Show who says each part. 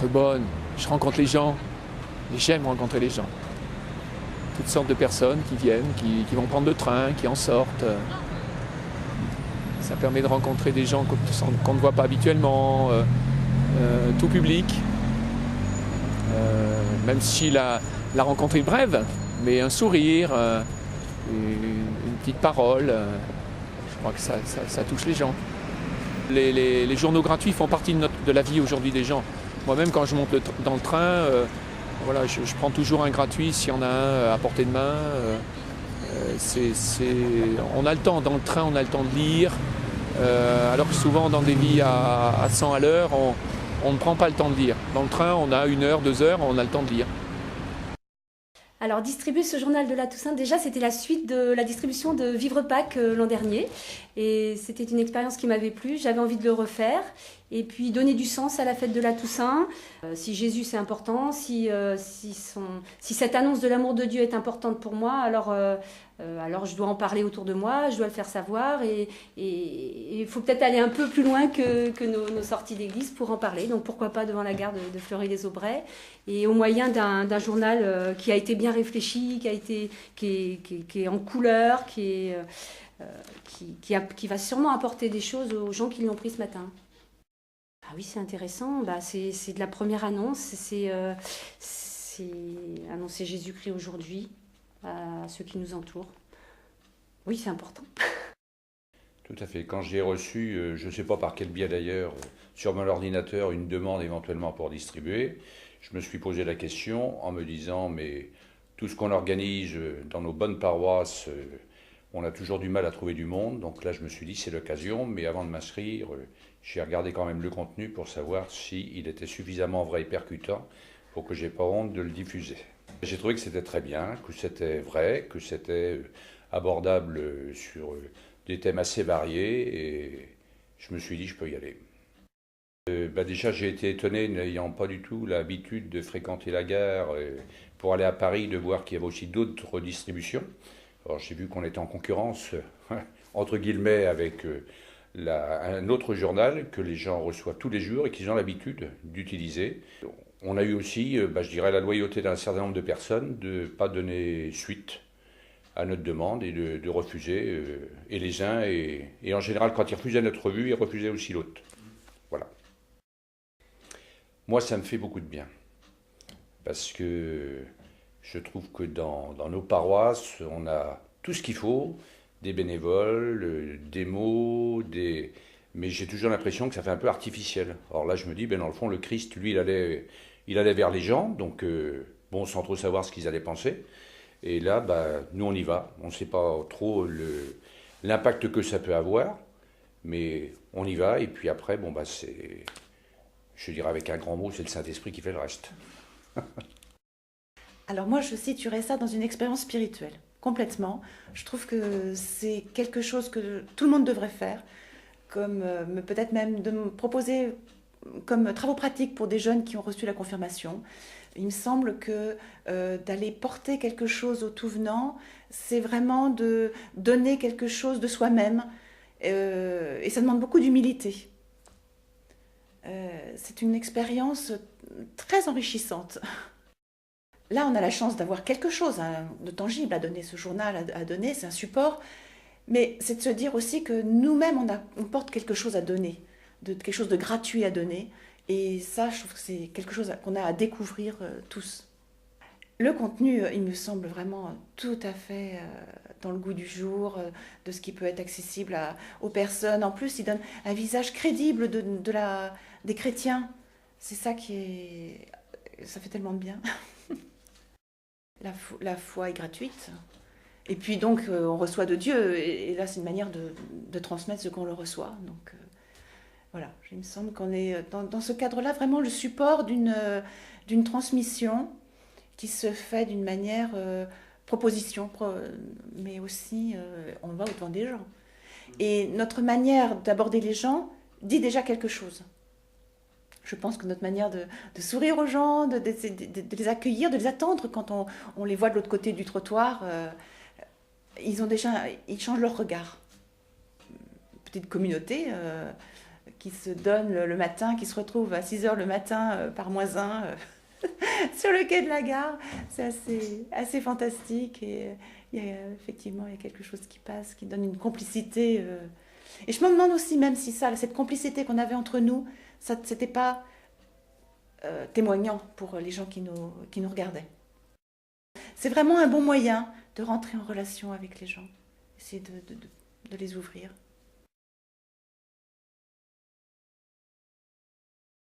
Speaker 1: bonne. Je rencontre les gens. Et j'aime rencontrer les gens. Toutes sortes de personnes qui viennent, qui vont prendre le train, qui en sortent. Ça permet de rencontrer des gens qu'on ne voit pas habituellement, tout public. Même si la rencontre est brève, mais un sourire, une petite parole, je crois que ça touche les gens. Les journaux gratuits font partie de la vie aujourd'hui des gens. Moi-même, quand je monte dans le train, voilà, je prends toujours un gratuit s'il y en a un à portée de main. On a le temps, dans le train, on a le temps de lire, alors que souvent dans des vies à 100 à l'heure, on ne prend pas le temps de lire. Dans le train, on a 1 heure, 2 heures, on a le temps de lire.
Speaker 2: Alors, distribuer ce journal de la Toussaint, déjà, c'était la suite de la distribution de Vivre Pâques l'an dernier. Et c'était une expérience qui m'avait plu, j'avais envie de le refaire. Et puis, donner du sens à la fête de la Toussaint. Si Jésus, c'est important, si cette annonce de l'amour de Dieu est importante pour moi, alors je dois en parler autour de moi, je dois le faire savoir. Et il faut peut-être aller un peu plus loin que nos sorties d'église pour en parler. Donc, pourquoi pas devant la gare de Fleury-les-Aubrais. Et au moyen d'un journal qui a été bien réfléchi, qui est en couleur, qui va sûrement apporter des choses aux gens qui l'ont pris ce matin. Ah oui, c'est intéressant. C'est de la première annonce. C'est annoncer Jésus-Christ aujourd'hui à ceux qui nous entourent. Oui, c'est important.
Speaker 3: Tout à fait. Quand j'ai reçu, je ne sais pas par quel biais d'ailleurs, sur mon ordinateur, une demande éventuellement pour distribuer, je me suis posé la question en me disant, mais tout ce qu'on organise dans nos bonnes paroisses, on a toujours du mal à trouver du monde. Donc là, je me suis dit, c'est l'occasion. Mais avant de m'inscrire, j'ai regardé quand même le contenu pour savoir s'il était suffisamment vrai et percutant pour que j'ai pas honte de le diffuser. J'ai trouvé que c'était très bien, que c'était vrai, que c'était abordable sur des thèmes assez variés et je me suis dit, je peux y aller. Déjà, j'ai été étonné, n'ayant pas du tout l'habitude de fréquenter la gare pour aller à Paris, de voir qu'il y avait aussi d'autres distributions. Alors, j'ai vu qu'on était en concurrence, entre guillemets, avec un autre journal que les gens reçoivent tous les jours et qu'ils ont l'habitude d'utiliser. On a eu aussi, je dirais, la loyauté d'un certain nombre de personnes de ne pas donner suite à notre demande et de refuser, et les uns, et en général, quand ils refusaient notre revue, ils refusaient aussi l'autre. Voilà. Moi, ça me fait beaucoup de bien, parce que je trouve que dans nos paroisses, on a tout ce qu'il faut, des bénévoles, des mots, mais j'ai toujours l'impression que ça fait un peu artificiel. Alors là, je me dis, dans le fond, le Christ, lui, il allait vers les gens, donc, sans trop savoir ce qu'ils allaient penser. Et là, nous, on y va. On ne sait pas trop l'impact que ça peut avoir, mais on y va. Et puis après, c'est, je dirais avec un grand mot, c'est le Saint-Esprit qui fait le reste.
Speaker 4: Alors moi, je situerais ça dans une expérience spirituelle, complètement. Je trouve que c'est quelque chose que tout le monde devrait faire, comme peut-être même de me proposer comme travaux pratiques pour des jeunes qui ont reçu la confirmation. Il me semble que d'aller porter quelque chose au tout venant, c'est vraiment de donner quelque chose de soi-même, et ça demande beaucoup d'humilité. C'est une expérience très enrichissante. Là, on a la chance d'avoir quelque chose de tangible à donner, ce journal à donner, c'est un support, mais c'est de se dire aussi que nous-mêmes, on porte quelque chose à donner, quelque chose de gratuit à donner, et ça, je trouve que c'est quelque chose qu'on a à découvrir tous. Le contenu, il me semble vraiment tout à fait dans le goût du jour, de ce qui peut être accessible aux personnes. En plus, il donne un visage crédible des chrétiens. C'est ça ça fait tellement de bien. La foi est gratuite. Et puis donc, on reçoit de Dieu. Et là, c'est une manière de transmettre ce qu'on le reçoit. Donc voilà, il me semble qu'on est dans ce cadre-là vraiment le support d'une transmission qui se fait d'une manière proposition, mais aussi on va au-devant des gens. Et notre manière d'aborder les gens dit déjà quelque chose. Je pense que notre manière de sourire aux gens, de les accueillir, de les attendre quand on les voit de l'autre côté du trottoir, ils changent leur regard. Petite communauté, qui se donnent le matin, qui se retrouvent à 6 h le matin par -1 sur le quai de la gare. C'est assez fantastique et effectivement il y a quelque chose qui passe, qui donne une complicité. Et je me demande aussi même si cette complicité qu'on avait entre nous, ça c'était pas témoignant pour les gens qui nous regardaient. C'est vraiment un bon moyen de rentrer en relation avec les gens, essayer de les ouvrir.